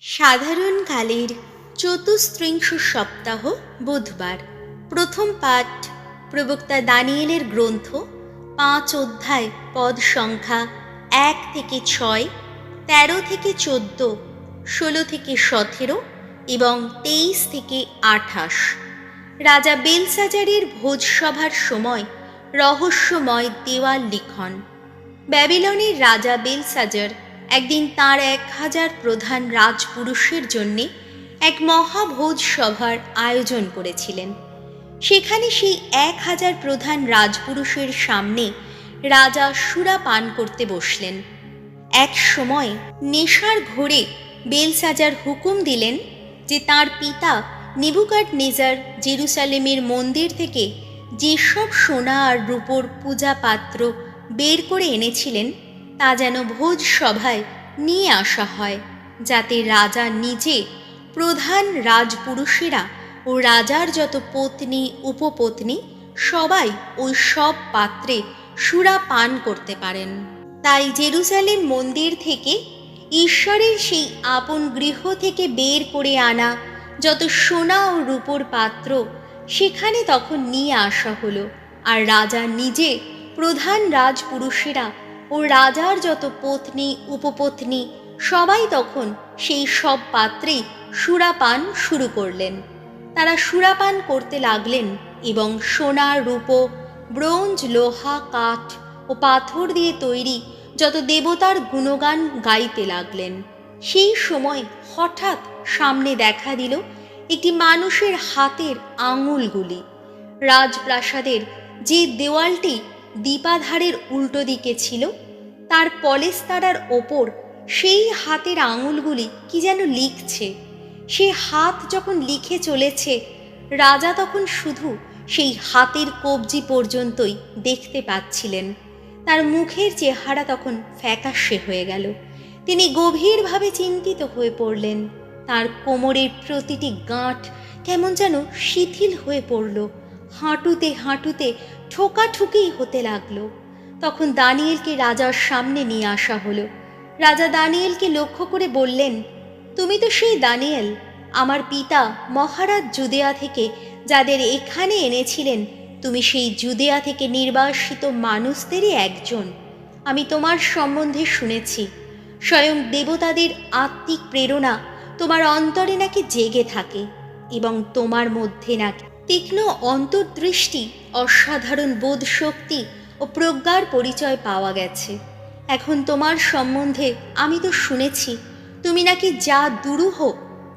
সাধারণকালের চতুস্ত্রিংশ সপ্তাহ বুধবার। প্রথম পাঠ প্রবক্তা দানিয়েলের গ্রন্থ 5 অধ্যায় পদ সংখ্যা 1 থেকে 6, 13 থেকে 14, 16 থেকে 17 এবং 23 থেকে 28। রাজা বেলশাজারের ভোজসভার সময় রহস্যময় দেওয়াল লিখন। ব্যাবিলনের রাজা বেলশাজার একদিন তাঁর 1000 প্রধান রাজপুরুষের জন্যে এক মহাভোজ সভার আয়োজন করেছিলেন। সেখানে সেই 1000 প্রধান রাজপুরুষের সামনে রাজা সুরা পান করতে বসলেন। এক সময় নেশার ঘোরে বেলশাজার হুকুম দিলেন যে তাঁর পিতা নেবুকাদনেজার জেরুসালেমের মন্দির থেকে যেসব সোনা আর রূপোর পূজা পাত্র বের করে এনেছিলেন তা যেন ভোজ সভায় নিয়ে আসা হয়, যাতে রাজা নিজে, প্রধান রাজপুরুষেরা ও রাজার যত পত্নী উপপত্নী সবাই ওই সব পাত্রে সুরা পান করতে পারেন। তাই জেরুসালেম মন্দির থেকে ঈশ্বরের সেই আপন গৃহ থেকে বের করে আনা যত সোনা ও রূপোর পাত্র সেখানে তখন নিয়ে আসা হলো, আর রাজা নিজে, প্রধান রাজপুরুষেরা ও রাজার যত পত্নী উপপত্নী সবাই তখন সেই সব পাত্রেই সুরাপান শুরু করলেন। তারা সুরাপান করতে লাগলেন এবং সোনা, রূপো, ব্রোঞ্জ, লোহা, কাঠ ও পাথর দিয়ে তৈরি যত দেবতার গুণগান গাইতে লাগলেন। সেই সময় হঠাৎ সামনে দেখা দিল একটি মানুষের হাতের আঙুলগুলি। রাজপ্রাসাদের যে দেওয়ালটি দীপাধারের উল্টো দিকে ছিল তার পলেস্তারার ওপর সেই হাতের আঙুলগুলি কি যেন লিখছে। সে হাত যখন লিখে চলেছে, রাজা তখন শুধু সেই হাতের কবজি পর্যন্তই দেখতে পাচ্ছিলেন। তার মুখের চেহারা তখন ফ্যাকাশে হয়ে গেল। তিনি গভীরভাবে চিন্তিত হয়ে পড়লেন। তার কোমরের প্রতিটি গাঁট কেমন যেন শিথিল হয়ে পড়ল। হাঁটুতে হাঁটুতে ঠোকাঠুকি হতে লাগলো। তখন দানিয়েলকে রাজার সামনে নিয়ে আসা হলো। রাজা দানিয়েলকে লক্ষ্য করে বললেন, তুমি তো সেই দানিয়েল, আমার পিতা মহারাজ জুদেয়া থেকে যাদের এখানে এনেছিলেন। তুমি সেই জুদেয়া থেকে নির্বাসিত মানুষদেরই একজন। আমি তোমার সম্বন্ধে শুনেছি। স্বয়ং দেবতাদের আত্মিক প্রেরণা তোমার অন্তরে নাকি জেগে থাকে এবং তোমার মধ্যে নাকি তীক্ষ্ণ অন্তর্দৃষ্টি, অসাধারণ বোধ শক্তি ও প্রজ্ঞার পরিচয় পাওয়া গেছে। এখন তোমার সম্বন্ধে আমি তো শুনেছি তুমি নাকি যা দুরূহ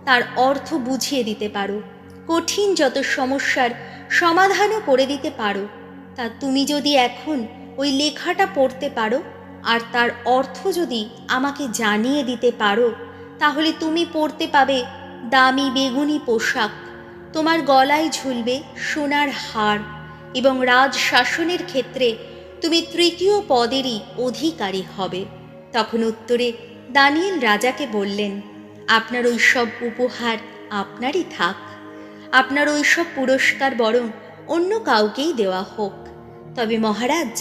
তার অর্থ বুঝিয়ে দিতে পারো, কঠিন যত সমস্যার সমাধানও করে দিতে পারো। তা তুমি যদি এখন ওই লেখাটা পড়তে পারো আর তার অর্থ যদি আমাকে জানিয়ে দিতে পারো, তাহলে তুমি পড়তে পাবে দামি বেগুনি পোশাক, তোমার গলায় ঝুলবে সোনার হার এবং রাজ শাসনের ক্ষেত্রে তুমি 3য় পদেরই অধিকারী হবে। তখন উত্তরে দানিয়েল রাজাকে বললেন, আপনার ওই সব উপহার আপনারই থাক। আপনার ওই সব পুরস্কার বরং অন্য কাউকেই দেওয়া হোক। তবে মহারাজ,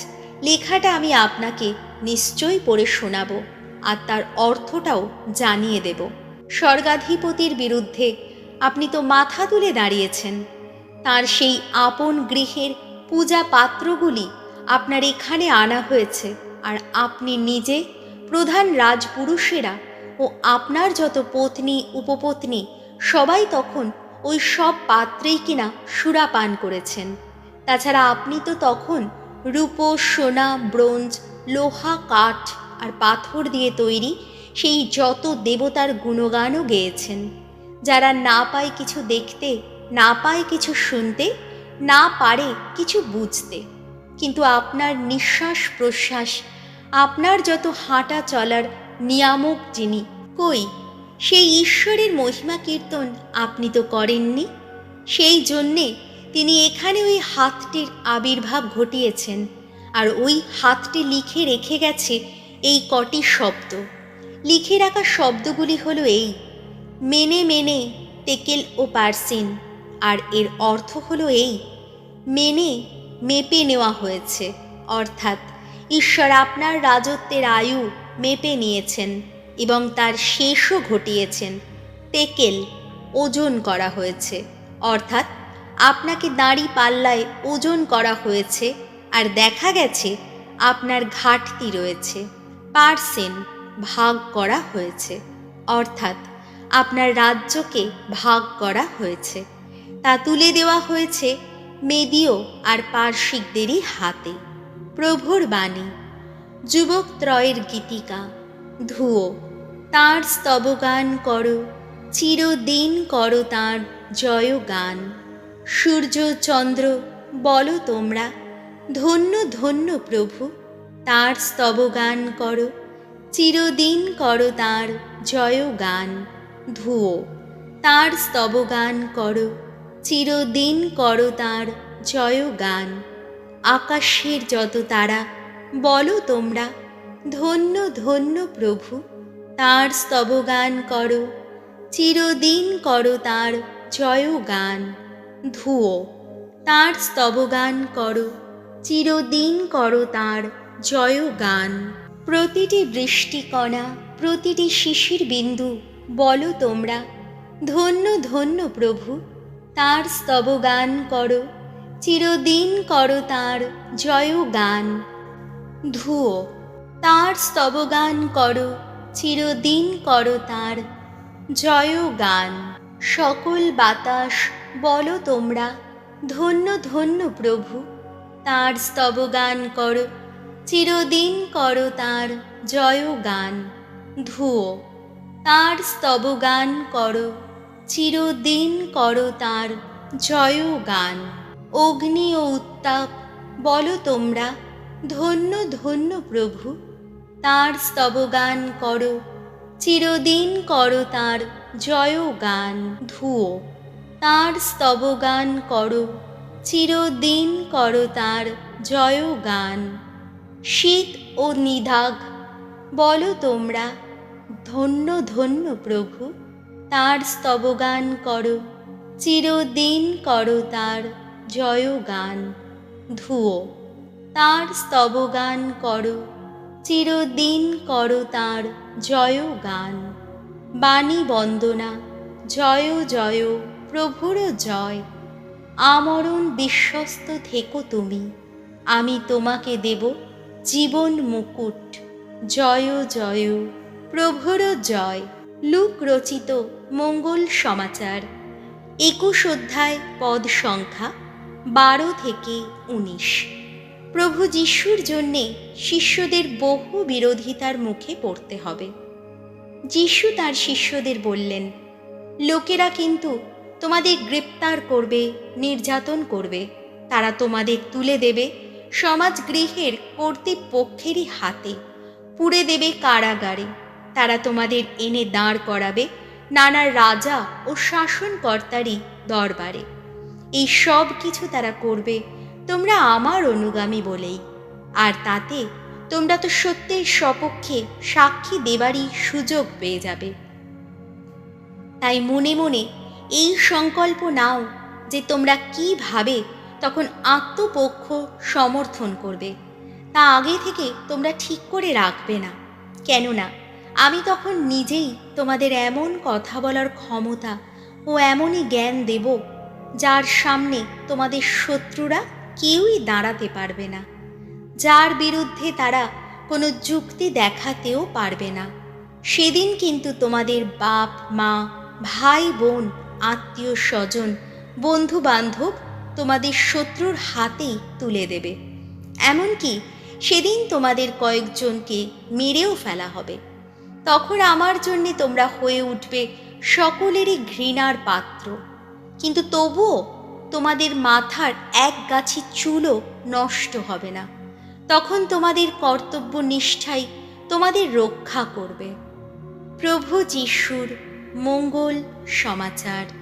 লেখাটা আমি আপনাকে নিশ্চয়ই পড়ে শোনাবো আর তার অর্থটাও জানিয়ে দেব। স্বর্গাধিপতির বিরুদ্ধে আপনি তো মাথা তুলে দাঁড়িয়েছেন। তার সেই আপন গৃহের পূজা পাত্রগুলি আপনার এখানে আনা হয়েছে, আর আপনি নিজে, প্রধান রাজপুরুষেরা ও আপনার যত পত্নী উপপত্নী সবাই তখন ওই সব পাত্রেই কিনা সুরাপান করেছেন। তাছাড়া আপনি তো তখন রূপো, সোনা, ব্রোঞ্জ, লোহা, কাঠ আর পাথর দিয়ে তৈরি সেই যত দেবতার গুণগানও গেয়েছেন। যারা না পায় কিছু দেখতে, না পায় কিছু শুনতে, না পারে কিছু বুঝতে, কিন্তু আপনার নিঃশ্বাস প্রশ্বাস, আপনার যত হাঁটা চলার নিয়ামক যিনি, কই সেই ঈশ্বরের মহিমা কীর্তন আপনি তো করেননি। সেই জন্যে তিনি এখানে ওই হাতটির আবির্ভাব ঘটিয়েছেন, আর ওই হাতটি লিখে রেখে গেছে এই কটি শব্দ। লিখে রাখা শব্দগুলি হলো এই: মেনে মেনে তেকেল ও পারসিন। আর এর অর্থ হলো এই: মেনে মেপে নেওয়া হয়েছে, অর্থাৎ ঈশ্বর আপনার রাজত্বের আয়ু মেপে নিয়েছেন এবং তার শেষও ঘটিয়েছেন। তেকেল, ওজন করা হয়েছে, অর্থাৎ আপনাকে দাঁড়ি পাল্লায় ওজন করা হয়েছে আর দেখা গেছে আপনার ঘাটতি রয়েছে। পার্সেন, ভাগ করা হয়েছে, অর্থাৎ আপনার রাজ্যকে ভাগ করা হয়েছে। তা তুলে দেওয়া হয়েছে মেদীয় আর পার্শ্বিকদেরই হাতে। প্রভুর বাণী। যুবক ত্রয়ের গীতিকা। ধুয়ো, তাঁর স্তবগান করো, চিরদিন করো তাঁর জয়গান। সূর্য চন্দ্র বলো তোমরা, ধন্য ধন্য প্রভু, তাঁর স্তবগান করো, চিরদিন করো তাঁর জয়গান। ধুয়ো, তাঁর স্তবগান করো, চিরদিন করো তাঁর জয়গান। আকাশের যত তারা বলো তোমরা, ধন্য ধন্য প্রভু, তাঁর স্তবগান করো, চিরদিন করো তাঁর জয়গান। ধুয়ো, তাঁর স্তবগান করো, চিরদিন করো তাঁর জয়গান। প্রতিটি বৃষ্টিকণা, প্রতিটি শিশির বিন্দু বলো তোমরা, ধন্য ধন্য প্রভু, তাঁর স্তবগান করো, চিরদিন করো তাঁর জয়গান। ধুয়ো, তাঁর স্তবগান করো, চিরদিন করো তাঁর জয়গান। সকল বাতাস বলো তোমরা, ধন্য ধন্য প্রভু, তাঁর স্তবগান করো, চিরদিন করো তাঁর জয়গান। ধুয়ো, তাঁর স্তবগান করো, চিরদিন করো তাঁর জয়গান। অগ্নি ও উত্তাপ বলো তোমরা, ধন্য ধন্য প্রভু, তাঁর স্তবগান করো, চিরদিন করো তাঁর জয়গান। ধুয়ো, তাঁর স্তবগান করো, চিরদিন করো তাঁর জয়গান। শীত ও নিদাঘ বলো তোমরা, ধন্য ধন্য প্রভু, তাঁর স্তবগান করো, চিরদিন করো তাঁর জয়গান। ধুয়ো, তাঁর স্তবগান করো, চিরদিন করো তাঁর জয়গান। বাণী বন্দনা। জয় জয় প্রভুর জয়। আমরণ বিশ্বস্ত থেকো তুমি, আমি তোমাকে দেব জীবন মুকুট। জয় জয় প্রভুর জয়। লুক রচিত মঙ্গল সমাচার, 21 অধ্যায়, পদ সংখ্যা 12 থেকে 19। প্রভু যিশুর জন্যে শিষ্যদের বহু বিরোধিতার মুখে পড়তে হবে। যিশু তার শিষ্যদের বললেন, লোকেরা কিন্তু তোমাদের গ্রেপ্তার করবে, নির্যাতন করবে, তারা তোমাদের তুলে দেবে সমাজগৃহের কর্তৃপক্ষেরই হাতে, পুড়ে দেবে কারাগারে, তারা তোমাদের এনে দাঁড় করাবে নানা রাজা ও শাসনকর্তারই দরবারে। এই সব কিছু তারা করবে তোমরা আমার অনুগামী বলেই, আর তাতে তোমরা তো সত্যের সপক্ষে সাক্ষী দেবারই সুযোগ পেয়ে যাবে। তাই মনে মনে এই সংকল্প নাও যে তোমরা কিভাবে তখন আত্মপক্ষ সমর্থন করবে, তা আগে থেকে তোমরা ঠিক করে রাখবে না। কেননা আমি তখন নিজেই তোমাদের এমন কথা বলার ক্ষমতা ও এমনই জ্ঞান দেব, যার সামনে তোমাদের শত্রুরা কেউই দাঁড়াতে পারবে না, যার বিরুদ্ধে তারা কোনো যুক্তি দেখাতেও পারবে না। সেদিন কিন্তু তোমাদের বাপ মা, ভাই বোন, আত্মীয় স্বজন, বন্ধু বান্ধব তোমাদের শত্রুর হাতেই তুলে দেবে। এমনকি সেদিন তোমাদের কয়েকজনকে মেরেও ফেলা হবে। তখন আমার জন্যে তোমরা হয়ে উঠবে সকলেরই ঘৃণার পাত্র। কিন্তু তবুও তোমাদের মাথার এক গাছি চুলও নষ্ট হবে না। তখন তোমাদের কর্তব্য নিষ্ঠাই তোমাদের রক্ষা করবে। প্রভু যিশুর মঙ্গল সমাচার।